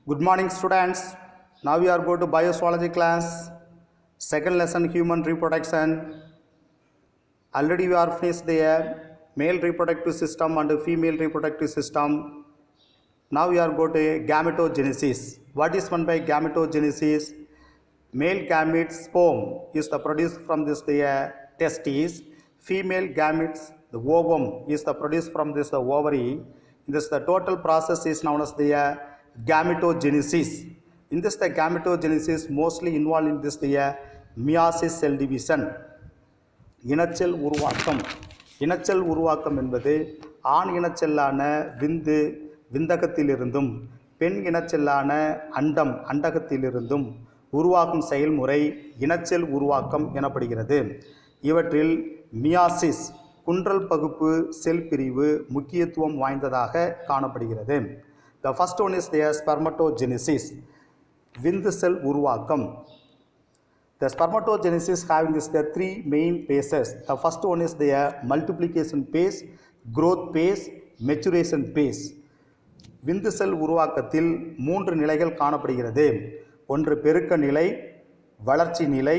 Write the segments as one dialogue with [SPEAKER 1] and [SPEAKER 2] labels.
[SPEAKER 1] Good morning, students. Now we are going to bioswology class, second lesson human reproduction. Already we are finished the male reproductive system and female reproductive system. Now we are going to gametogenesis. What is meant by gametogenesis? Male gamete sperm is the produced from this testes. Female gametes, the ovum, is the produced from this ovary. This the total process is known as the gametogenesis. In this the gametogenesis mostly involved in this the meiosis cell division. இனச்செல் உருவாக்கம். இனச்செல் உருவாக்கம் என்பது ஆண் இனச்செல்லான விந்து விந்தகத்திலிருந்தும் பெண் இனச்செல்லான அண்டம் அண்டகத்திலிருந்தும் உருவாக்கும் செயல்முறை இனச்செல் உருவாக்கம் எனப்படுகிறது. இவற்றில் மியாசிஸ் குன்றல் பகுப்பு செல் பிரிவு முக்கியத்துவம் வாய்ந்ததாக காணப்படுகிறது. The first one is the spermatogenesis, விந்து செல் உருவாக்கம். The spermatogenesis having this the three main phases. The first one is the multiplication phase, growth phase, maturation phase. விந்து செல் உருவாக்கத்தில் மூன்று நிலைகள் காணப்படுகிறது. ஒன்று பெருக்க நிலை, வளர்ச்சி நிலை,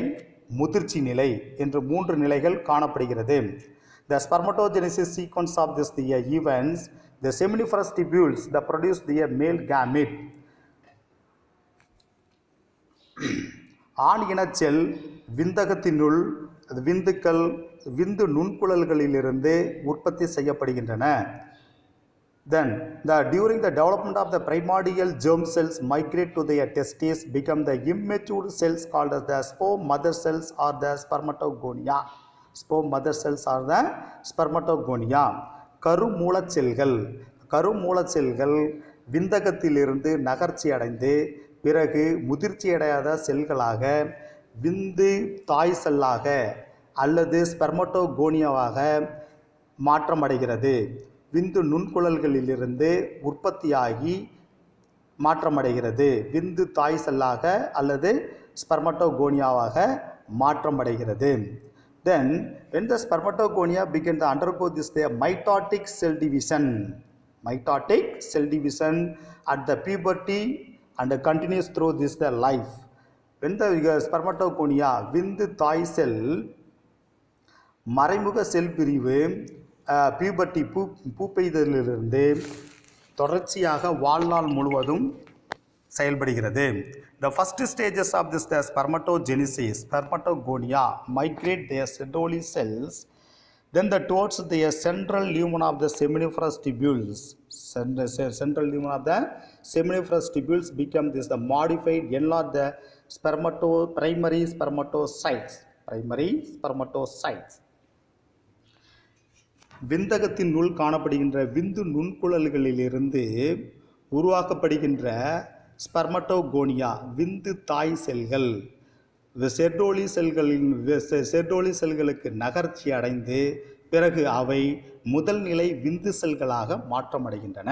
[SPEAKER 1] முதிர்ச்சி நிலை என்று மூன்று நிலைகள் காணப்படுகிறது. The spermatogenesis sequence of this the events, the seminiferous tubules that produce the male gamete. ஆண் இனச்செல் விந்தகத்தினுள் விந்துக்கள் விந்து நுண்குழல்களிலிருந்து உற்பத்தி செய்யப்படுகின்றன. Then during the development of the primordial germ cells migrate to the testes, become the immature cells called as the sperm mother cells or the spermatogonia. Sperm mother cells are the spermatogonia. கருமூலச் செல்கள் விந்தகத்திலிருந்து நகர்ச்சி அடைந்து பிறகு முதிர்ச்சியடையாத செல்களாக விந்து தாய் செல்லாக அல்லது ஸ்பெர்மட்டோகோனியாவாக மாற்றமடைகிறது. விந்து நுண்குழல்களிலிருந்து உற்பத்தியாகி மாற்றமடைகிறது. விந்து தாய் செல்லாக அல்லது ஸ்பெர்மட்டோகோனியாவாக மாற்றமடைகிறது. Then when the spermatogonia begin to undergo this the mitotic cell division at the puberty and continues through this the life. When the spermatogonia விந்து தாய் செல் மறைமுக செல் பிரிவு பியூபர்ட்டி பூப்பெய்தலிலிருந்து தொடர்ச்சியாக வாழ்நாள் முழுவதும் செயல்படுகிறது. The first stages of this the spermatogenesis, spermatogonia migrate their Sertoli cells, then towards the central lumen of the seminiferous tubules. Central lumen of the seminiferous tubules become this the modified enlarged the primary spermatocytes. விந்தகத்தினுள் காணப்படுகின்ற விந்து நுண்குழல்களிலிருந்து உருவாக்கப்படுகின்ற spermatogonia விந்து தாய் செல்கள் Sertoli செல்களுக்கு நகர்ச்சி அடைந்து பிறகு அவை முதல் நிலை விந்து செல்களாக மாற்றமடைகின்றன.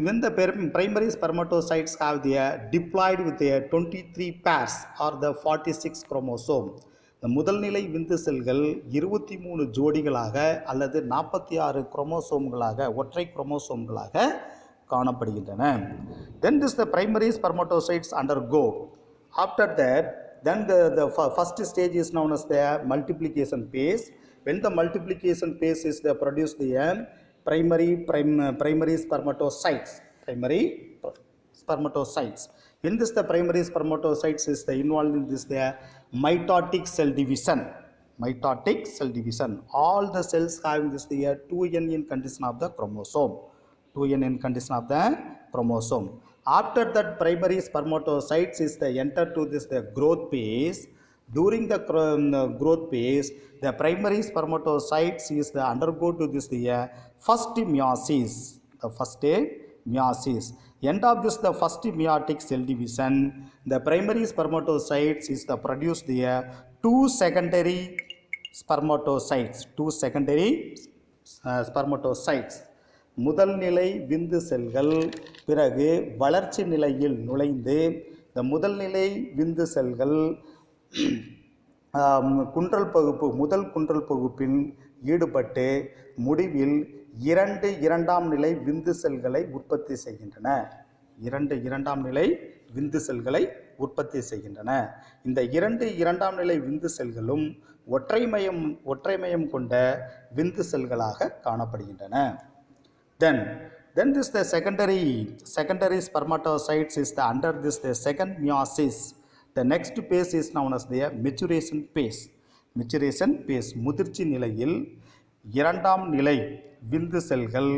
[SPEAKER 1] When the primary spermatocytes have diploid with 23 pairs or the 46 chromosome. இந்த முதல் நிலை விந்து செல்கள் 23 ஜோடிகளாக அல்லது 46 குரோமோசோம்களாக ஒற்றை குரோமோசோம்களாக காணப்படுகின்றன. Then the primary spermatocytes undergo. After that, then the first stage is known as the multiplication phase. When the multiplication phase is produce the primary spermatocytes. In this the primary spermatocytes is involved in this the mitotic cell division. All the cells having this the 2n in condition of the chromosome. After that primary spermatocytes is enter to this the growth phase. During the growth phase, the primary spermatocytes is undergo to this the first meiosis. End of this the first meiotic cell division, the primary spermatocytes is produce the two secondary spermatocytes. முதல் நிலை விந்து செல்கள் பிறகு வளர்ச்சி நிலையில் நுழைந்து இந்த முதல் நிலை விந்து செல்கள் முதல் குன்றல் பகுப்பில் ஈடுபட்டு முடிவில் இரண்டாம் நிலை விந்து செல்களை உற்பத்தி செய்கின்றன. இரண்டாம் நிலை விந்து செல்களை உற்பத்தி செய்கின்றன. இந்த இரண்டாம் நிலை விந்து செல்களும் ஒற்றை மையம் கொண்ட விந்து செல்களாக காணப்படுகின்றன. Then this the secondary spermatocytes is the under this the second meiosis. The next phase is known as the maturation phase. முதிர்ச்சி நிலையில் இரண்டாம் நிலை விந்து செல்கள்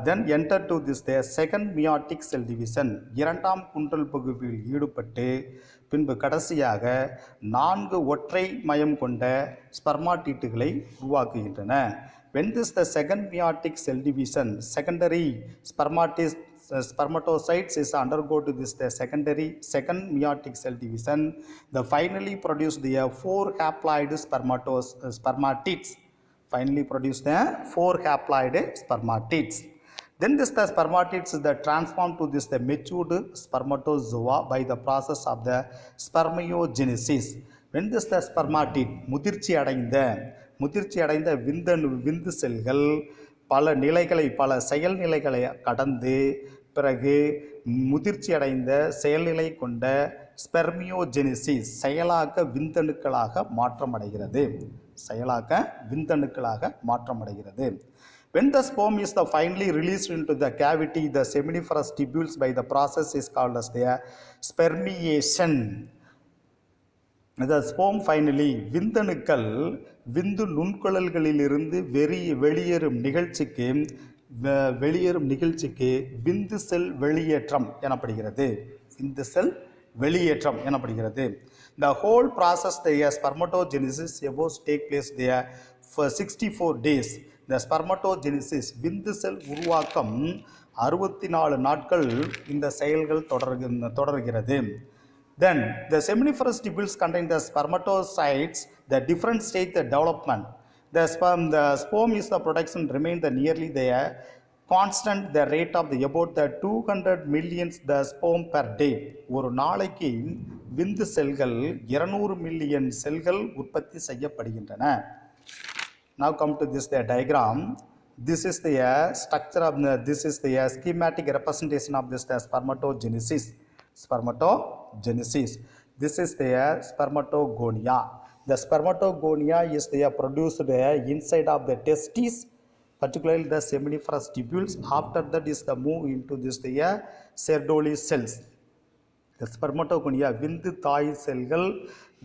[SPEAKER 1] then enter to this the second meiotic cell division. இரண்டாம் குன்றல் பகுப்பில் ஈடுபட்டு பின்பு கடைசியாக 4 ஒற்றை மையம் கொண்ட ஸ்பர்மாட்டிட்டுகளை உருவாக்குகின்றன. When this the second meiotic cell division, secondary spermatocytes is undergo to this the second meiotic cell division, the finally produce the 4 haploid spermatids. Finally produce the 4 haploid spermatids. Then this the spermatids is the transformed to this the matured spermatozoa by the process of the spermiogenesis. When this the spermatid முதிர்ச்சி அடைந்த விந்து செல்கள் பல செயல்நிலைகளை கடந்து பிறகு முதிர்ச்சி அடைந்த செயல்நிலை கொண்ட ஸ்பெர்மியோஜெனிசிஸ் செயலாக்க விந்தணுக்களாக மாற்றமடைகிறது. When the sperm is finally released into the cavity, the seminiferous tubules by the process is called as the spermiation. The sperm finally விந்தணுக்கள் விந்து நுண்குழல்களிலிருந்து வெளியேறும் நிகழ்ச்சிக்கு விந்து செல் வெளியேற்றம் எனப்படுகிறது. The whole process the spermatogenesis supposed to take place there for 64 days. The spermatogenesis விந்து செல் உருவாக்கம் 64 நாட்கள் இந்த செயல்கள் தொடர்கிறது. Then the seminiferous tubules contain the spermatocytes, the different stage the development. The sperm is the production remain the nearly the constant the rate of the about the 200 millions the sperm per day. ஒரு நாளைக்கு விந்து செல்கள் 200 million செல்கள் உற்பத்தி செய்யப்படுகின்றன. Now come to this the diagram. This is the structure of this is the schematic representation of this the spermatogenesis. This is the spermatogonia. The spermatogonia is produced inside of the testes, particularly the seminiferous tubules. After that is the move into this the Sertoli cells. The spermatogonia விந்து தாய் செல்கள்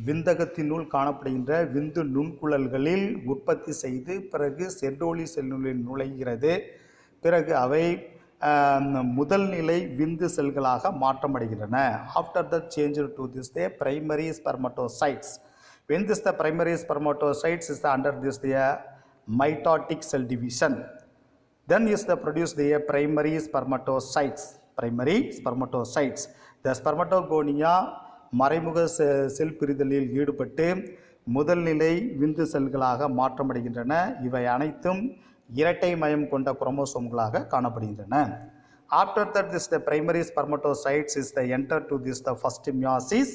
[SPEAKER 1] விந்தகத்தினுள் காணப்படுகின்ற விந்து நுண்குழல்களில் உற்பத்தி செய்து பிறகு Sertoli செல்லுகளில் நுழைகிறது. பிறகு அவை முதல் நிலை விந்து செல்களாக மாற்றமடைகின்றன. After that change to this the primary spermatocytes. When this the primary spermatocytes is under this the mitotic cell division, then is the produce the primary spermatocytes. The spermatogonia மறைமுக செல் பிரிதலில் ஈடுபட்டு முதல் நிலை விந்து செல்களாக மாற்றமடைகின்றன. இவை அனைத்தும் இரட்டை மையம் கொண்ட குரோமோசோம்களாக காணப்படுகின்றன. After that this the primary spermatocytes is the enter to this the first meiosis.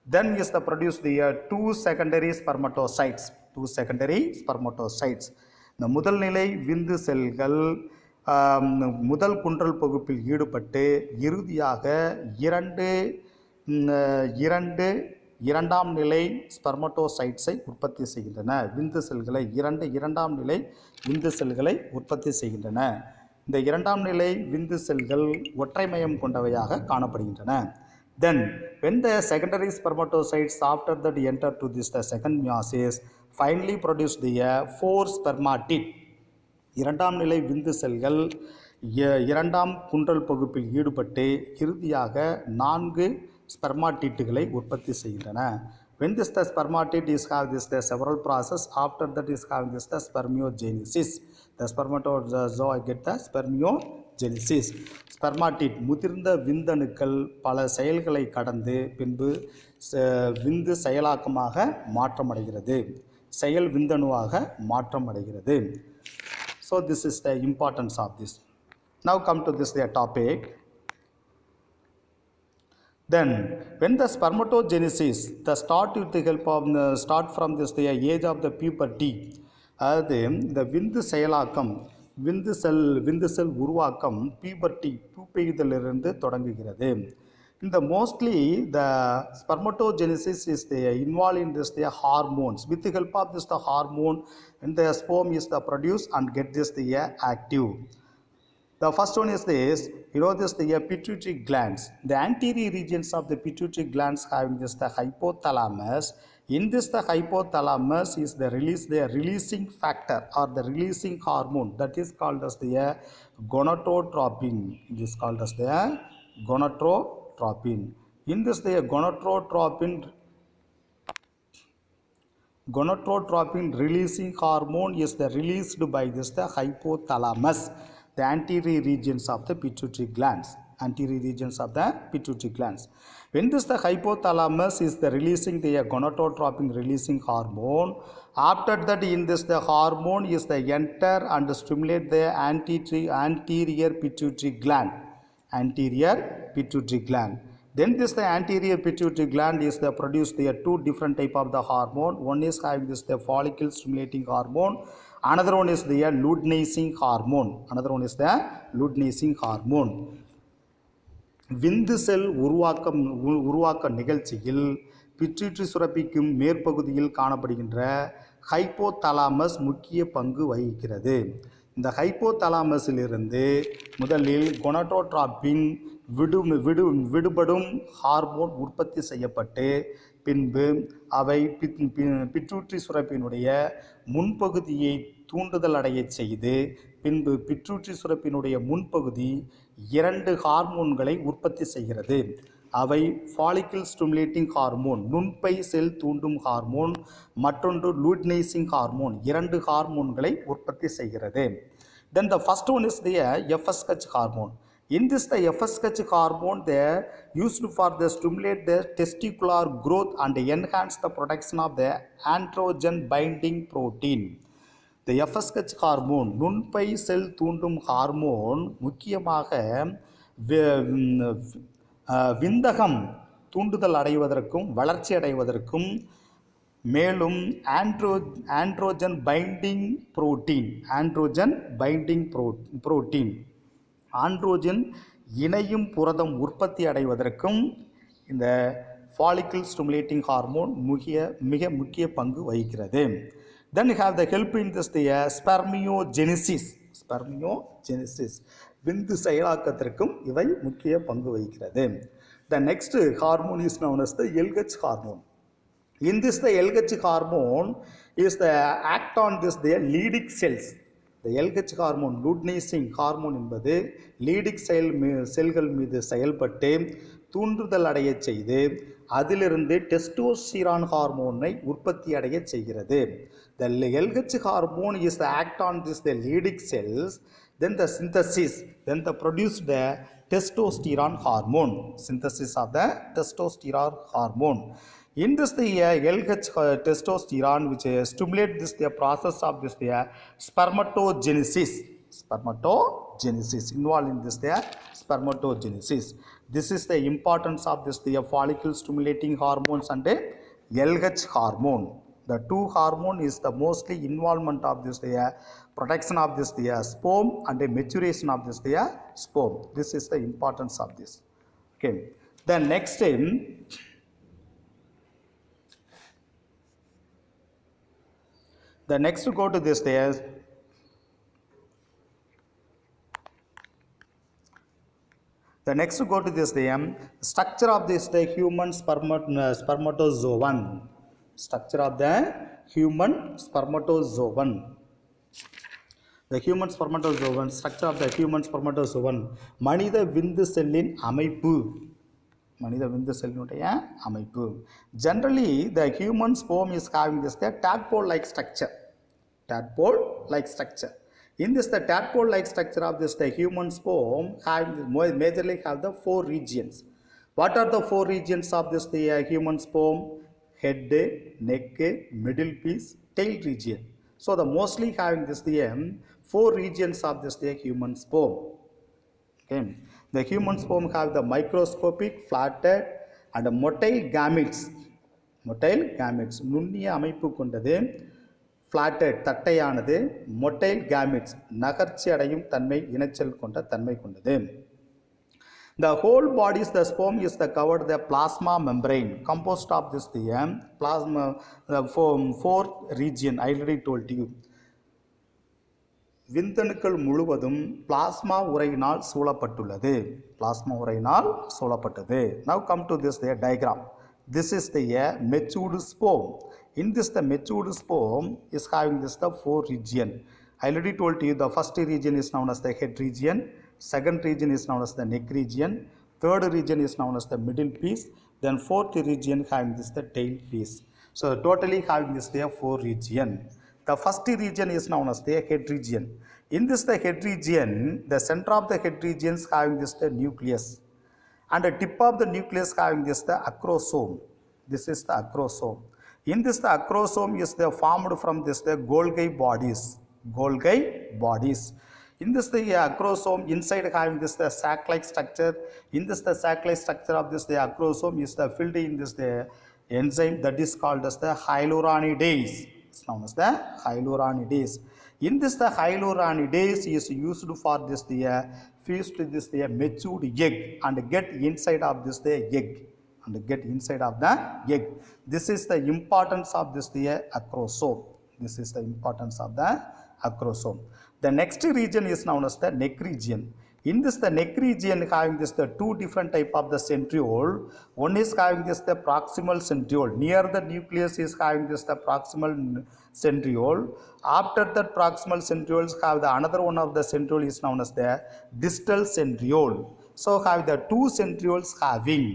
[SPEAKER 1] Then is the produce the two secondary spermatocytes. இந்த முதல் நிலை விந்து செல்கள் முதல் குன்றல் பகுப்பில் ஈடுபட்டு இறுதியாக இரண்டாம் நிலை ஸ்பெர்மட்டோசைட்ஸை உற்பத்தி செய்கின்றன. விந்து செல்களை இரண்டாம் நிலை விந்து செல்களை உற்பத்தி செய்கின்றன. இந்த இரண்டாம் நிலை விந்து செல்கள் ஒற்றை மையம் கொண்டவையாக காணப்படுகின்றன. Then when the secondary spermatocytes after that enter to this the second meiosis finally produce the 4 spermatid. இரண்டாம் நிலை விந்து செல்கள் இரண்டாம் குன்றல் பகுப்பில் ஈடுபட்டு இறுதியாக 4 ஸ்பெர்மாட்டிட்டுகளை உற்பத்தி செய்கின்றன. When this the spermatid is have this the several process, after that is having this the spermiogenesis. The spermatozoa get the spermiogenesis. Spermatid முதிர்ந்த விந்தணுக்கள் பல செயல்களை கடந்து பின்பு விந்து செயலாக்கமாக மாற்றமடைகிறது, செயல் விந்தணுவாக மாற்றமடைகிறது. So this is the importance of this. Now come to this the topic. Then when the spermatogenesis the start with the help of start from this the age of the puberty, அதாவது இந்த விந்து செயலாக்கம் விந்து செல் உருவாக்கம் puberty பூப்பெய்தலிருந்து தொடங்குகிறது. இந்த mostly the spermatogenesis is the involved in this the hormones. With the help of this the hormone and the sperm is the produce and get this the active. The first one is this, this the pituitary glands. The anterior regions of the pituitary glands having this the hypothalamus. In this the hypothalamus is the releasing factor or the releasing hormone that is called as the gonadotropin. It is called as the gonadotropin. In this the gonadotropin releasing hormone is the released by this the hypothalamus, the anterior regions of the pituitary glands. When this the hypothalamus is the releasing the gonadotropin releasing hormone, after that in this the hormone is the enter and stimulate the anterior pituitary gland. Then this the anterior pituitary gland is the produce the two different type of the hormone. One is having this the follicle stimulating hormone. Another one is the luteinizing hormone. விந்து செல் உருவாக்க நிகழ்ச்சியில் pituitary சுரப்பிக்கும் மேற்பகுதியில் காணப்படுகின்ற hypothalamus முக்கிய பங்கு வகிக்கிறது. இந்த ஹைப்போதலாமஸிலிருந்து முதலில் கொனடோட்ராபின் விடுபடும் ஹார்மோன் உற்பத்தி செய்யப்பட்டு பின்பு அவை பிட்யூட்டரி சுரப்பினுடைய முன்பகுதியை தூண்டுதல் அடைய செய்து பின்பு பிட்யூட்டரி சுரப்பினுடைய முன்பகுதி 2 ஹார்மோன்களை உற்பத்தி செய்கிறது. அவை ஃபாலிக்கிள் ஸ்டிமுலேட்டிங் ஹார்மோன் நுண்பை செல் தூண்டும் ஹார்மோன், மற்றொன்று லூட்னைசிங் ஹார்மோன், 2 ஹார்மோன்களை உற்பத்தி செய்கிறது. Then the first one is the FSH hormone. In this the FSH hormone they are used for the stimulate the testicular growth and enhance the production of the androgen binding protein. The FSH hormone நுண்பை செல் தூண்டும் hormone முக்கியமாக விந்தகம் தூண்டுதல் அடைவதற்கும் வளர்ச்சி அடைவதற்கும் மேலும் androgen binding protein androgen இணையும் புரதம் உற்பத்தி அடைவதற்கும் இந்த ஃபாலிக்கிள் ஸ்டிமுலேட்டிங் ஹார்மோன் மிக முக்கிய பங்கு வகிக்கிறது. Then you have the help in this the spermiogenesis. விந்து செயலாக்கத்திற்கும் இவை முக்கிய பங்கு வகிக்கிறது. The next hormone is known as the LH hormone. In this the LH hormone is the act on this the Leydig cells. The LH hormone luteinizing hormone என்பது Leydig செல்கள் மீது செயல்பட்டு தூண்டுதல் அடைய செய்து அதிலிருந்து டெஸ்டோஸ்டிரான் ஹார்மோனை உற்பத்தி அடைய செய்கிறது. The LH hormone is the act on this the Leydig cells, then the synthesis, then the produce the testosterone hormone, synthesis of the testosterone hormone. In this the LH testosterone which stimulate this the process of this the spermatogenesis involved in this the spermatogenesis. This is the importance of this the follicle stimulating hormones and LH hormone. The two hormone is the mostly involvement of this the protection of this the sperm and the maturation of this the sperm. This is the importance of this. Okay. Then next go to this there. The next go to this the structure of this the human spermatozoon. Structure of the human spermatozoon. The human spermatozoon, structure of the human spermatozoon. மனித விந்து செல்லின் அமைப்பு. Generally the human sperm is having this the tadpole like structure. In this the tadpole like structure of this the human sperm majorly have the 4 regions. What are the 4 regions of this the human sperm? Head, neck, middle piece, tail region. So the mostly having this the 4 regions of this the human sperm. Okay. The human sperm have the microscopic, flatted and motile gametes. நுண்ணிய அமைப்பு கொண்டது flattered தட்டையானது, motile gametes நகர்ச்சி அடையும் தன்மை இனச்செல் கொண்ட தன்மை கொண்டது. The whole body is the sperm is the covered the plasma membrane composed of this the plasma four region I already told you. விந்தணுக்கள் முழுவதும் பிளாஸ்மா உறையினால் சூழப்பட்டுள்ளது. Plasma உறையினால் சூழப்பட்டது. Now come to this the diagram. This is the matured sperm. In this the matured sperm is having this the four region. I already told you the first region is known as the head region, second region is known as the neck region, third region is known as the middle piece, then fourth region having this the tail piece. So totally having this there four region. The first region is known as the head region. In this the head region, the center of the head region is having this the nucleus, and the tip of the nucleus having this the acrosome. This is the acrosome. In this the acrosome is the formed from this the Golgi bodies. Golgi bodies. In this the acrosome inside having this the sac-like structure. In this the sac-like structure of this the acrosome is the filled in this the enzyme that is called as the hyaluronidase. It's known as the hyaluronidase. In this the hyaluronidase is used for this the fuse to this the matured egg and get inside of this the egg. And get inside of the egg. This is the importance of this the acrosome. This is the importance of the acrosome. The next region is known as the neck region. In this the neck region having this the two different type of the centriole. One is having this the proximal centriole. Near the nucleus is having this the proximal centriole. After that proximal centrioles have the another one of the centriole is known as the distal centriole. So have the two centrioles having.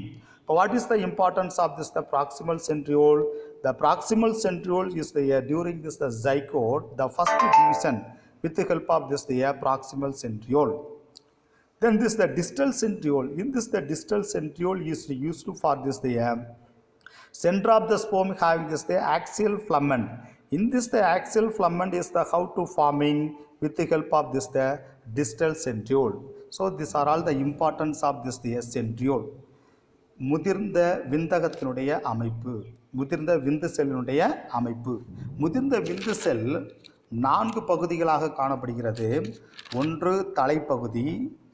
[SPEAKER 1] What is the importance of this the proximal centriole? The proximal centriole is the during this the zygote the first division with the help of this the proximal centriole. Then this the distal centriole. In this the distal centriole is used for this the center of the sperm having this the axial filament. In this the axial filament is the how to forming with the help of this the distal centriole. So these are all the importance of this the centriole. முதிர்ந்த விந்தகத்தினுடைய அமைப்பு, முதிர்ந்த விந்து செல்லினுடைய அமைப்பு. முதிர்ந்த விந்து செல் 4 பகுதிகளாக காணப்படுகிறது. ஒன்று தலைப்பகுதி,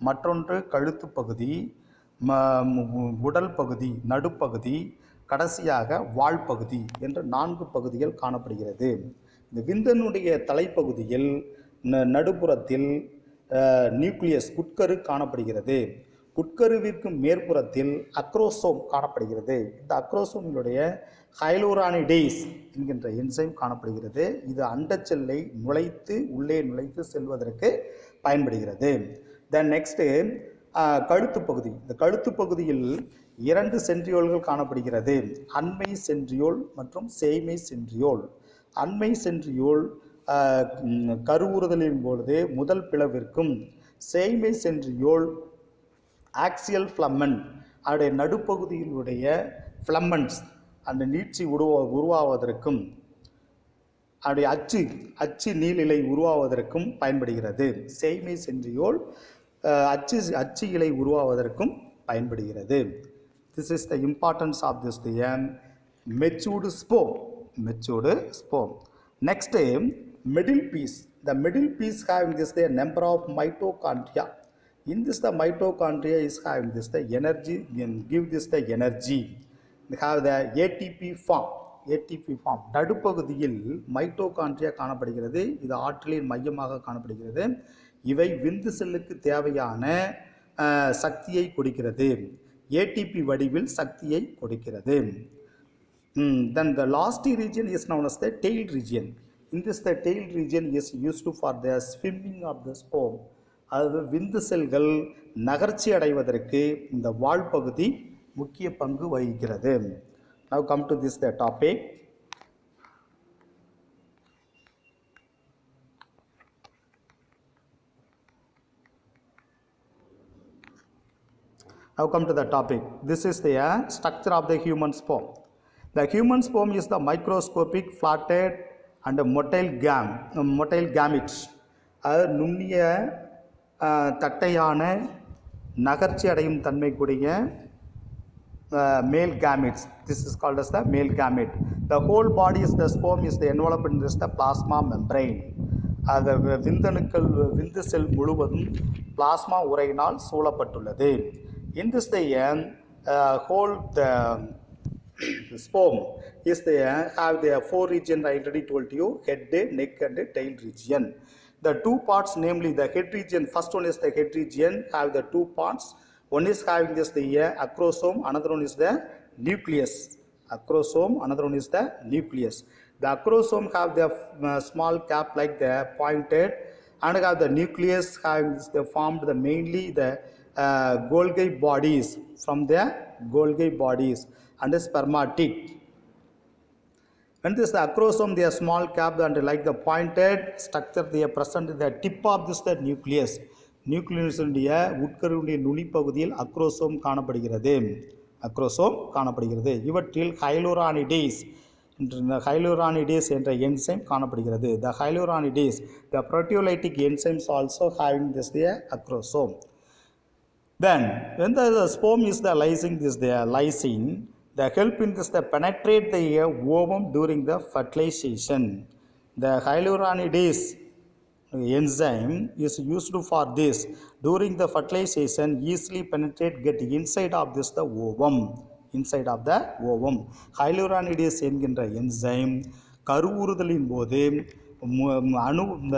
[SPEAKER 1] மற்றொன்று கழுத்து பகுதி, உடல் பகுதி, நடுப்பகுதி, கடைசியாக வால் பகுதி என்ற 4 பகுதிகள் காணப்படுகிறது. இந்த விந்தனுடைய தலைப்பகுதியில் நடுப்புறத்தில் நியூக்ளியஸ் உட்கரு காணப்படுகிறது. உட்கருவிற்கு மேற்புறத்தில் அக்ரோசோம் காணப்படுகிறது. இந்த அக்ரோசோமினுடைய ஹைலூரானிடேஸ் என்கின்ற என்சைம் காணப்படுகிறது. இது அண்டச்செல்லை உள்ளே நுழைத்து செல்வதற்கு பயன்படுகிறது. தென் நெக்ஸ்ட்டு கழுத்து பகுதி. இந்த கழுத்து பகுதியில் 2 சென்ட்ரியோல்கள் காணப்படுகிறது. அண்மை சென்ட்ரியோல் மற்றும் சேய்மை சென்ட்ரியோல். அண்மை சென்ட்ரியோல் கருவுறுதலின் பொழுது முதல் பிளவிற்கும், சேய்மை சென்ட்ரியோல் ஆக்சியல் ஃபிலமெண்ட் அதோடைய நடுப்பகுதியிலுடைய ஃபிலமெண்ட்ஸ் அந்த நீட்சி உருவாவதற்கும் அதோடைய அச்சு நீளிலை உருவாவதற்கும் பயன்படுகிறது. சேய்மை சென்ட்ரியோல் அச்சு இலை உருவாவதற்கும் பயன்படுகிறது. This is the importance of this the matured sperm. Next middle piece. The middle piece having this the number of mitochondria. In this the mitochondria is having this the energy and give this the energy. They have the ATP form. நடுப்பகுதியில் mitochondria காணப்படுகிறது. இது ஆற்றலின் மையமாக காணப்படுகிறது. இவை விந்து செல்லுக்கு தேவையான சக்தியை கொடுக்கிறது. ஏடிபி வடிவில் சக்தியை கொடுக்கிறது. Then the last region is known as the tail region. In this the tail region is used for the swimming of the sperm. அதாவது விந்து செல்கள் நகர்ச்சி அடைவதற்கு இந்த வால் பகுதி முக்கிய பங்கு வகிக்கிறது. Now come to this the topic. This is the structure of the human sperm. The human sperm is the microscopic flatted and motile gametes. அதாவது நுண்ணிய தட்டையான நகர்ச்சி அடையும் தன்மை கூடிய male gametes. This is called as the male gamete. The whole body is the sperm is the enveloped in this the plasma membrane. அந்த விந்தணுக்கள் விந்து செல் முழுவதும் plasma உறையினால் சூழப்பட்டுள்ளது. In this the whole the sperm is the have the four region I already told you, head, neck and tail region. The two parts, namely the head region, first one is the head region, have the two parts. One is having this the acrosome, another one is the nucleus. Acrosome, another one is the nucleus. The acrosome have the small cap like the pointed, and have the nucleus having the formed the mainly the Golgi bodies from the Golgi bodies and the spermatid. When this the acrosome, they are small cap and like the pointed structure, they are present in the tip of this the nucleus. Nucleus உடைய உட்கருவுடைய நுனிப்பகுதியில் acrosome காணப்படுகிறது. Acrosome காணப்படுகிறது. இவற்றில் ஹைலூரானிடேஸ் ஹைலூரானிடேஸ் என்ற enzyme காணப்படுகிறது. The hyaluronidase, the proteolytic enzymes also having this the acrosome. Then when the sperm is the lysing this the lysine, the help in this the penetrate the ovum during the fertilization. The hyaluronidase enzyme is used for this. During the fertilization, easily penetrate get inside of this the ovum. Inside of the ovum. Hyaluronidase என்கின்ற enzyme கருவுறுதலின் போது அணு இந்த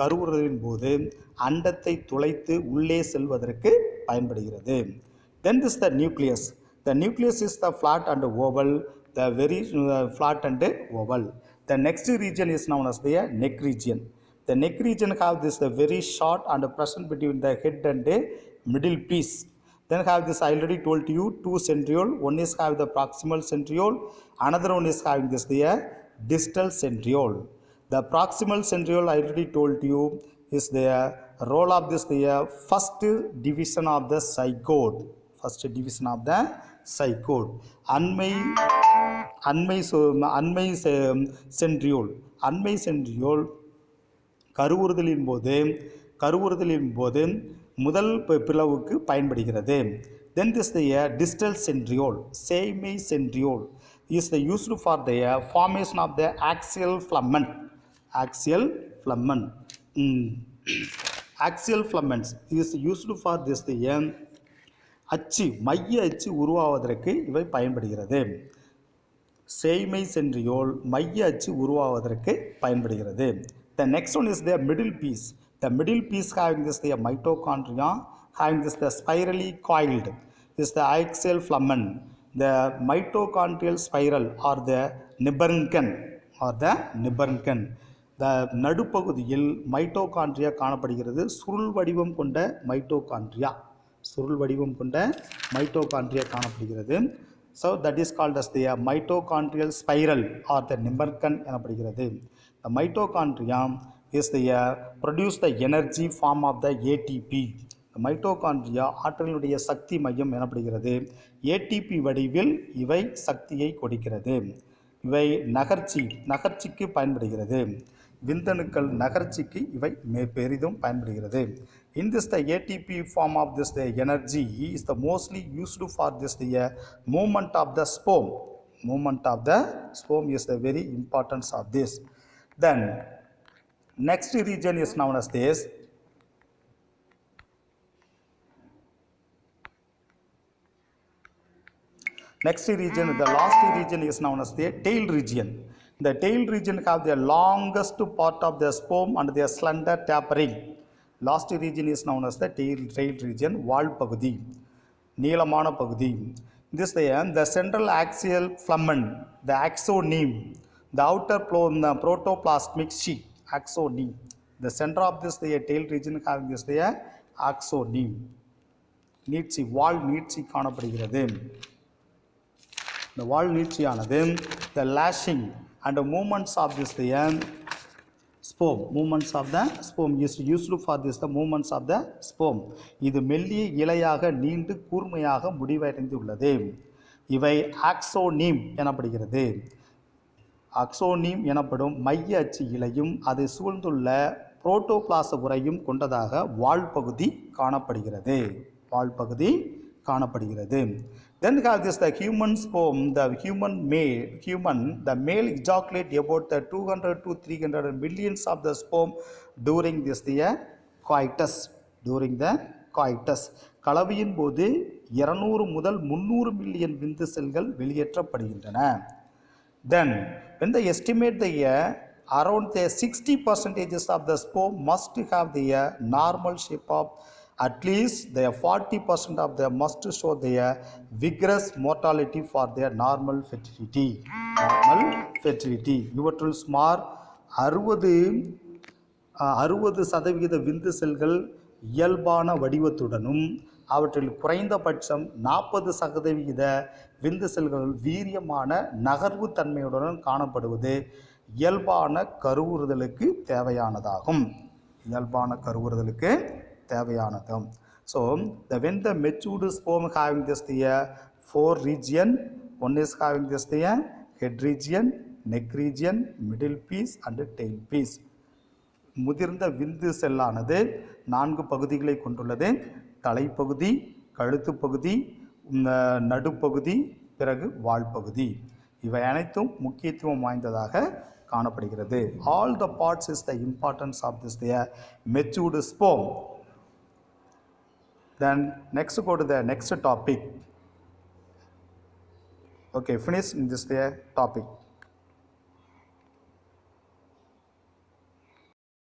[SPEAKER 1] கருவுறுதலின் போது அண்டத்தை துளைத்து உள்ளே செல்வதற்கு பயன்படுகிறது. Then this the nucleus. The nucleus is the flat and oval, the very flat and oval. The next region is known as the neck region. The neck region have this the very short and present between the head and the middle piece. Then have this I already told you two centriole. One is have the proximal centriole, another one is having this the distal centriole. The proximal centriole I already told you is the role of this the first division of the zygote. First division of the zygote. அண்மை centriole கருவுறுதலின் போது முதல் பிளவுக்கு பயன்படுகிறது. Then this the distal centriole, சேய்மை centriole is the used for the formation of the axial filament. Axial filaments is used for this the அச்சு மைய அச்சு உருவாவதற்கு இவை பயன்படுகிறது. சேய்மை சென்ட்ரியோல் மைய அச்சு உருவாவதற்கு பயன்படுகிறது. The next one is the middle piece. The middle piece having this the mitochondria, having this the spirally coiled is the axial filament. The mitochondrial spiral or the nibbernken. The நடுப்பகுதியில் mitochondria காணப்படுகிறது. சுருள் வடிவம் கொண்ட mitochondria காணப்படுகிறது. So that is called as the mitochondrial spiral or the nibbernken எனப்படுகிறது. The mitochondria is the produce the energy form of the ATP. The mitochondria ஆற்றலினுடைய சக்தி மையம் எனப்படுகிறது. ATP வடிவில் இவை சக்தியை கொடுக்கிறது. இவை நகர்ச்சிக்கு பயன்படுகிறது. விந்தணுக்கள் நகர்ச்சிக்கு இவை பெரிதும் பயன்படுகிறது. In this the ATP form of this the energy is the mostly used for this the movement of the sperm. Movement of the sperm is the very importance of this. Then next region is known as this. Next region, the last region is known as the tail region. The tail region have the longest part of the sperm and their slender tapering. Last region is known as the tail region, வால் பகுதி, நீளமான பகுதி. This the central axial filament, the axoneme, the outer protoplasmic sheet, axoneme. The center of this the tail region having this the axoneme. நீட்சி வால் நீட்சி காணப்படுகிறது. The wall நீட்சியானது the lashing and the movements of this the sperm, movements of the sperm is used for this the movements of the sperm. இது மெல்லிய இலையாக நீண்டு கூர்மையாக முடிவடைந்துள்ளது. இவை ஆக்சோனீம் எனப்படுகிறது. ஆக்சோனீம் எனப்படும் மைய அச்சு இலையும் அதை சூழ்ந்துள்ள புரோட்டோபிளாச உறையும் கொண்டதாக வால் பகுதி காணப்படுகிறது. வால் பகுதி காணப்படுகிறது. Then we have this the human sperm, the the male ejaculate about the 200 to 300 millions of the sperm during this the coitus. During the coitus, கலவையின் போது 200 முதல் 300 மில்லியன் விந்து செல்கள் வெளியேற்றப்படுகின்றன. Then when they estimate the around the 60% of the sperm must have the normal shape of at least the 40% of them must show their vigorous mortality for their normal fertility. இவற்றுள் சுமார் 60% விந்து செல்கள் இயல்பான வடிவத்துடனும் அவற்றில் குறைந்தபட்சம் 40% விந்து செல்கள் வீரியமான நகர்வு தன்மையுடனும் காணப்படுவது இயல்பான கருவுறுதலுக்கு தேவையானதாகும். So when the matured sperm having this the four region, one is having this the head region, neck region, middle piece and tail piece. முதிர்ந்த விந்து செல்லானது 4 பகுதிகளை கொண்டுள்ளது. தலைப்பகுதி, கழுத்து பகுதி, நடுப்பகுதி, பிறகு வால் பகுதி. இவை அனைத்தும் முக்கியத்துவம் வாய்ந்ததாக காணப்படுகிறது. All the parts is the importance of this the matured sperm. Then next go to the next topic. Okay, finish in this the topic.